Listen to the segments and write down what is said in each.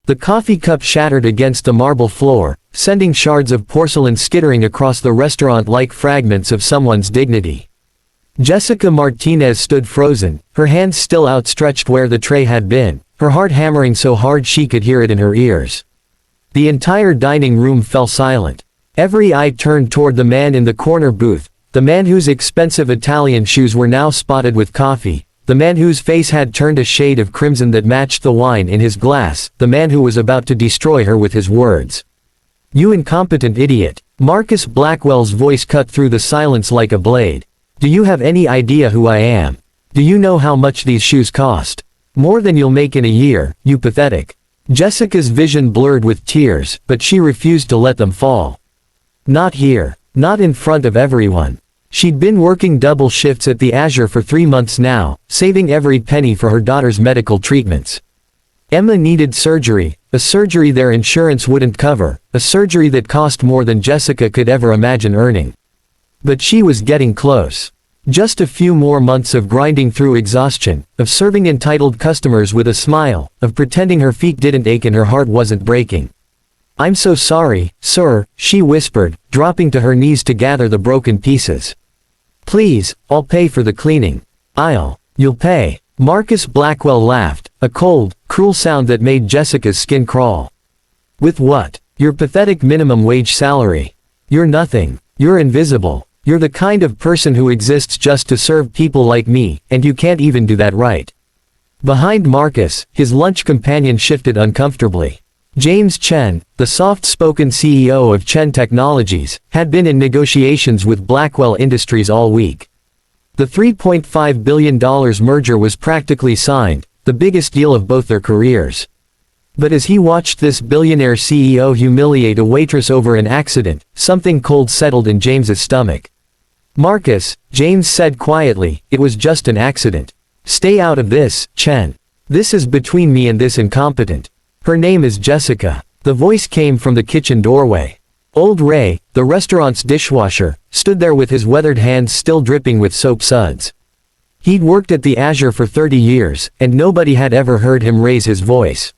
The coffee cup shattered against the marble floor, sending shards of porcelain skittering across the restaurant like fragments of someone's dignity. Jessica Martinez stood frozen, her hands still outstretched where the tray had been, her heart hammering so hard she could hear it in her ears. The entire dining room fell silent. Every eye turned toward the man in the corner booth, the man whose expensive Italian shoes were now spotted with coffee, the man whose face had turned a shade of crimson that matched the wine in his glass, the man who was about to destroy her with his words. "You incompetent idiot." Marcus Blackwell's voice cut through the silence like a blade. "Do you have any idea who I am? Do you know how much these shoes cost? More than you'll make in a year, you pathetic." Jessica's vision blurred with tears, but she refused to let them fall. Not here. Not in front of everyone. She'd been working double shifts at the Azure for 3 months now, saving every penny for her daughter's medical treatments. Emma needed surgery, a surgery their insurance wouldn't cover, a surgery that cost more than Jessica could ever imagine earning. But she was getting close. Just a few more months of grinding through exhaustion, of serving entitled customers with a smile, of pretending her feet didn't ache and her heart wasn't breaking. "I'm so sorry, sir," she whispered, dropping to her knees to gather the broken pieces. "Please, I'll pay for the cleaning." You'll pay." Marcus Blackwell laughed, a cold, cruel sound that made Jessica's skin crawl. "With what? Your pathetic minimum wage salary. You're nothing. You're invisible. You're the kind of person who exists just to serve people like me, and you can't even do that right." Behind Marcus, his lunch companion shifted uncomfortably. James Chen, the soft-spoken CEO of Chen Technologies, had been in negotiations with Blackwell Industries all week. The $3.5 billion merger was practically signed, the biggest deal of both their careers. But as he watched this billionaire CEO humiliate a waitress over an accident, something cold settled in James's stomach. "Marcus," James said quietly, "it was just an accident. Stay out of this, Chen. This is between me and this incompetent. Her name is Jessica." The voice came from the kitchen doorway. Old Ray, the restaurant's dishwasher, stood there with his weathered hands still dripping with soap suds. He'd worked at the Azure for 30 years, and nobody had ever heard him raise his voice.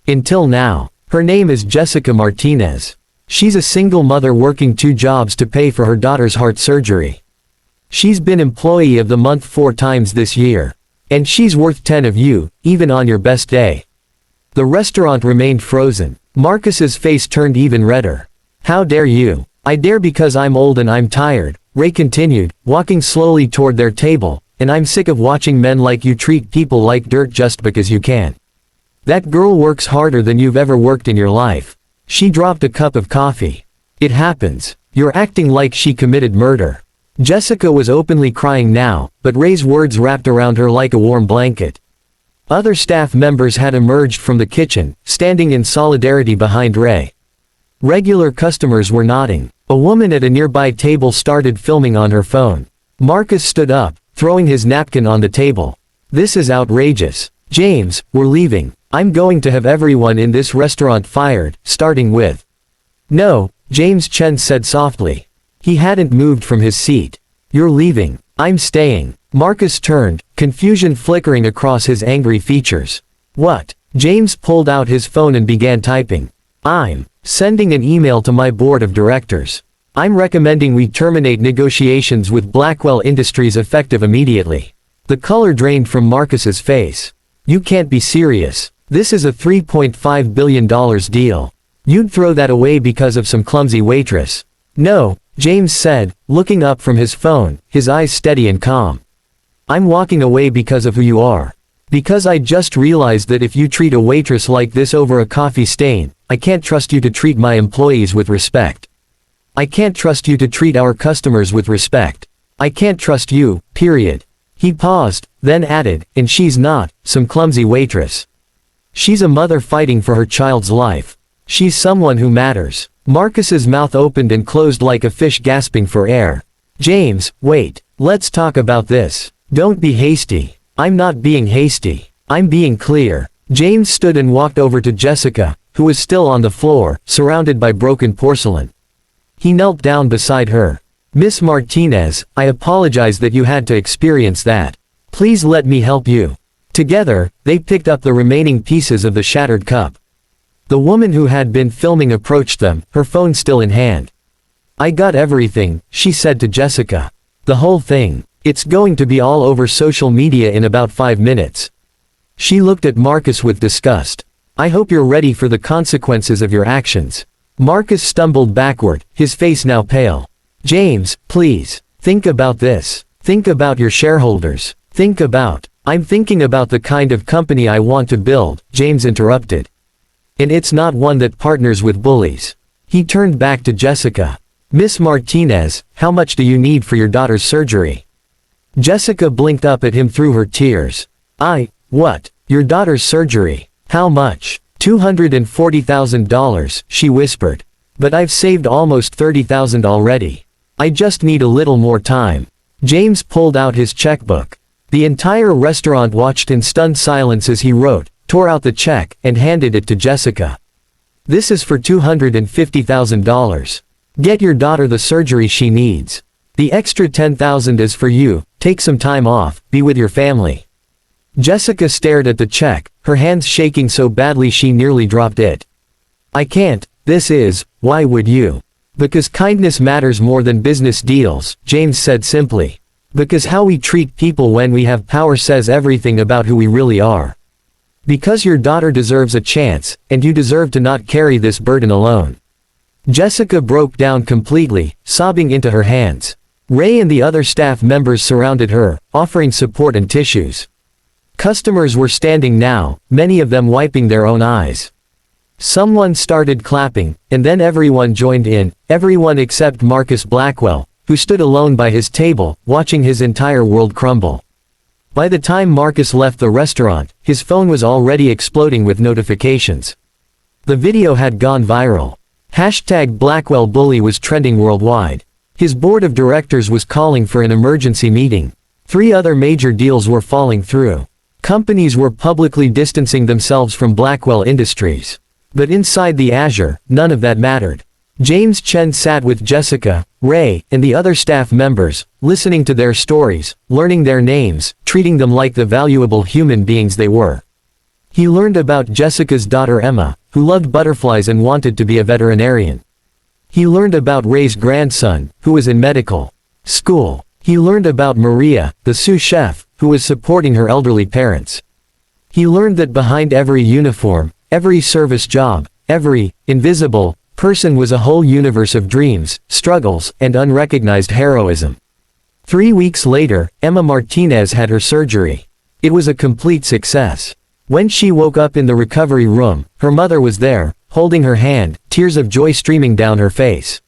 Until now. Her name is Jessica Martinez. She's a single mother working 2 jobs to pay for her daughter's heart surgery. She's been Employee of the Month 4 times this year. And she's worth 10 of you, even on your best day. The restaurant remained frozen. Marcus's face turned even redder. "How dare you?" "I dare because I'm old and I'm tired," Ray continued, walking slowly toward their table, "and I'm sick of watching men like you treat people like dirt just because you can. That girl works harder than you've ever worked in your life." She dropped a cup of coffee. "It happens. You're acting like she committed murder." Jessica was openly crying now, but Ray's words wrapped around her like a warm blanket. Other staff members had emerged from the kitchen, standing in solidarity behind Ray. Regular customers were nodding. A woman at a nearby table started filming on her phone. Marcus stood up, throwing his napkin on the table. "This is outrageous. James, we're leaving. I'm going to have everyone in this restaurant fired, starting with—" "No," James Chen said softly. He hadn't moved from his seat. "You're leaving. I'm staying." Marcus turned, confusion flickering across his angry features. "What?" James pulled out his phone and began typing. "I'm sending an email to my board of directors. I'm recommending we terminate negotiations with Blackwell Industries effective immediately." The color drained from Marcus's face. "You can't be serious. This is a $3.5 billion deal. You'd throw that away because of some clumsy waitress." "No," James said, looking up from his phone, his eyes steady and calm. "I'm walking away because of who you are. Because I just realized that if you treat a waitress like this over a coffee stain, I can't trust you to treat my employees with respect. I can't trust you to treat our customers with respect. I can't trust you, period." He paused, then added, "And she's not some clumsy waitress. She's a mother fighting for her child's life. She's someone who matters." Marcus's mouth opened and closed like a fish gasping for air. "James, wait. Let's talk about this. Don't be hasty." "I'm not being hasty. I'm being clear." James stood and walked over to Jessica, who was still on the floor, surrounded by broken porcelain. He knelt down beside her. "Miss Martinez, I apologize that you had to experience that. Please let me help you." Together, they picked up the remaining pieces of the shattered cup. The woman who had been filming approached them, her phone still in hand. "I got everything," she said to Jessica. "The whole thing. It's going to be all over social media in about 5 minutes." She looked at Marcus with disgust. "I hope you're ready for the consequences of your actions." Marcus stumbled backward, his face now pale. "James, please. Think about this. Think about your shareholders. Think about—" "I'm thinking about the kind of company I want to build," James interrupted. "And it's not one that partners with bullies." He turned back to Jessica. "Miss Martinez, how much do you need for your daughter's surgery?" Jessica blinked up at him through her tears. What? Your daughter's surgery? How much?" $240,000, she whispered. "But I've saved almost $30,000 already. I just need a little more time." James pulled out his checkbook. The entire restaurant watched in stunned silence as he wrote, tore out the check, and handed it to Jessica. "This is for $250,000. Get your daughter the surgery she needs. The extra $10,000 is for you, take some time off, be with your family." Jessica stared at the check, her hands shaking so badly she nearly dropped it. "I can't, why would you?" "Because kindness matters more than business deals," James said simply. "Because how we treat people when we have power says everything about who we really are. Because your daughter deserves a chance, and you deserve to not carry this burden alone." Jessica broke down completely, sobbing into her hands. Ray and the other staff members surrounded her, offering support and tissues. Customers were standing now, many of them wiping their own eyes. Someone started clapping, and then everyone joined in, everyone except Marcus Blackwell, who stood alone by his table, watching his entire world crumble. By the time Marcus left the restaurant, his phone was already exploding with notifications. The video had gone viral. #BlackwellBully was trending worldwide. His board of directors was calling for an emergency meeting. 3 other major deals were falling through. Companies were publicly distancing themselves from Blackwell Industries. But inside the Azure, none of that mattered. James Chen sat with Jessica, Ray, and the other staff members, listening to their stories, learning their names, treating them like the valuable human beings they were. He learned about Jessica's daughter Emma, who loved butterflies and wanted to be a veterinarian. He learned about Ray's grandson, who was in medical school. He learned about Maria, the sous chef, who was supporting her elderly parents. He learned that behind every uniform, every service job, every invisible person was a whole universe of dreams, struggles, and unrecognized heroism. 3 weeks later, Emma Martinez had her surgery. It was a complete success. When she woke up in the recovery room, her mother was there, holding her hand, tears of joy streaming down her face.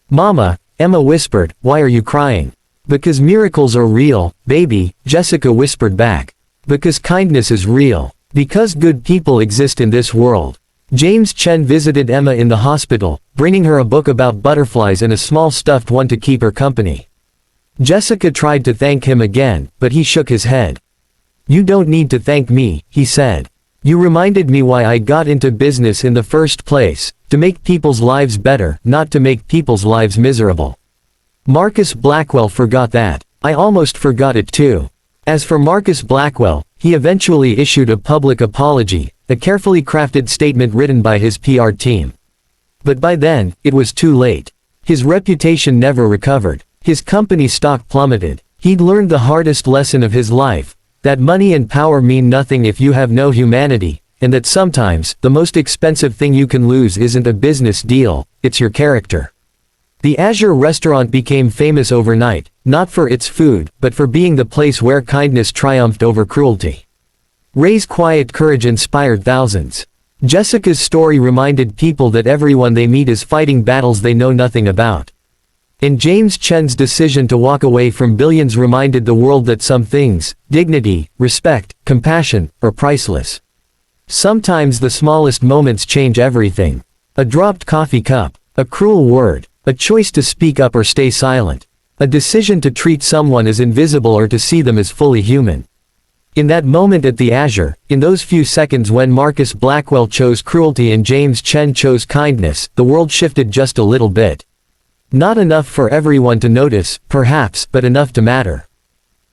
"Mama," Emma whispered, "why are you crying?" "Because miracles are real, baby," Jessica whispered back. "Because kindness is real. Because good people exist in this world." James Chen visited Emma in the hospital, bringing her a book about butterflies and a small stuffed one to keep her company. Jessica tried to thank him again, but he shook his head. "You don't need to thank me," he said. "You reminded me why I got into business in the first place, to make people's lives better, not to make people's lives miserable." Marcus Blackwell forgot that. I almost forgot it too. As for Marcus Blackwell, he eventually issued a public apology, a carefully crafted statement written by his PR team. But by then, it was too late. His reputation never recovered. His company stock plummeted. He'd learned the hardest lesson of his life, that money and power mean nothing if you have no humanity, and that sometimes, the most expensive thing you can lose isn't a business deal, it's your character. The Azure restaurant became famous overnight, not for its food, but for being the place where kindness triumphed over cruelty. Ray's quiet courage inspired thousands. Jessica's story reminded people that everyone they meet is fighting battles they know nothing about. And James Chen's decision to walk away from billions reminded the world that some things, dignity, respect, compassion, are priceless. Sometimes the smallest moments change everything. A dropped coffee cup, a cruel word, a choice to speak up or stay silent. A decision to treat someone as invisible or to see them as fully human. In that moment at the Azure, in those few seconds when Marcus Blackwell chose cruelty and James Chen chose kindness, the world shifted just a little bit. Not enough for everyone to notice, perhaps, but enough to matter.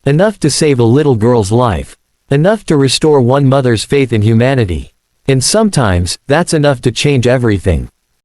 Enough to save a little girl's life. Enough to restore one mother's faith in humanity. And sometimes, that's enough to change everything.